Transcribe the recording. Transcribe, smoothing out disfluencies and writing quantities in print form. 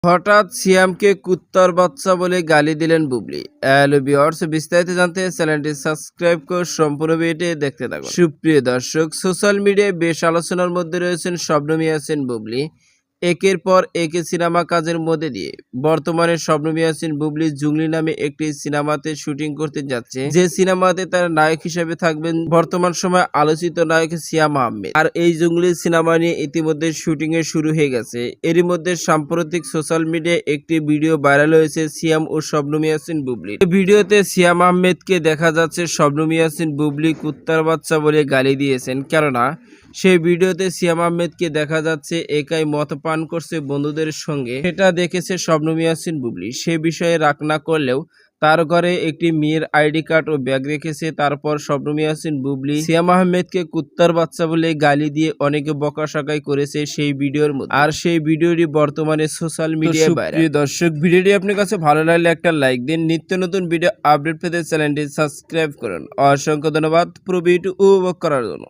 হঠাৎ সিয়ামকে কুত্তার বাচ্চা বলে গালি দিলেন বুবলি। হ্যালো ভিউয়ার্স, বিস্তারিত জানতে চ্যানেলটি সাবস্ক্রাইব করে সম্পূর্ণ ভিডিওটি দেখতে থাকুন। সুপ্রিয় দর্শক, সোশ্যাল মিডিয়ায় বেশ আলোচনার মধ্যে রয়েছেন শবনম ইয়াসিন বুবলি। একের পর এক সিনেমা কাজের মধ্যে দিয়ে বর্তমানে শবনম ইয়াসিন বুবলি জুংলি নামে একটি সিনেমাতে শুটিং করতে যাচ্ছে, যে সিনেমাতে তার নায়ক হিসেবে থাকবেন বর্তমান সময় আলোচিত নায়ক সিয়াম আহমেদ। আর এই জুংলি সিনেমা নিয়ে ইতিমধ্যে শুটিং এর শুরু হয়ে গেছে। এরই মধ্যে সাম্প্রতিক সোশ্যাল মিডিয়ায় একটি ভিডিও ভাইরাল হয়েছে সিয়াম ও শবনম ইয়াসিন বুবলি। ভিডিওতে সিয়াম আহমেদকে দেখা যাচ্ছে শবনম ইয়াসিন বুবলি কুত্তার বাচ্চা বলে গালি দিয়েছেন, কেননা সেই ভিডিওতে সিয়াম আহমেদকে দেখা যাচ্ছে একাই মদ পান করছে বন্ধুদের সঙ্গে। সেটা দেখেছে শবনম ইয়াসিন বুবলি। সে বিষয়ে রাগ না করলেও তার ঘরে একটি মেয়ের আইডি কার্ড ও ব্যাগ রেখেছে। তারপর শবনম ইয়াসিন বুবলি সিয়াম আহমেদকে কুত্তার বাচ্চা বলে গালি দিয়ে অনেকে বকাশকাই করেছে সেই ভিডিওর মধ্যে। আর সেই ভিডিওটি বর্তমানে সোশ্যাল মিডিয়ায় ভাইরাল। দর্শক, ভিডিওটি আপনার কাছে ভালো লাগলে একটা লাইক দিন। নিত্য নতুন ভিডিও আপডেট পেতে চ্যানেলটি সাবস্ক্রাইব করুন। অসংখ্য ধন্যবাদ পুরো ভিডিওটি উপভোগ করার জন্য।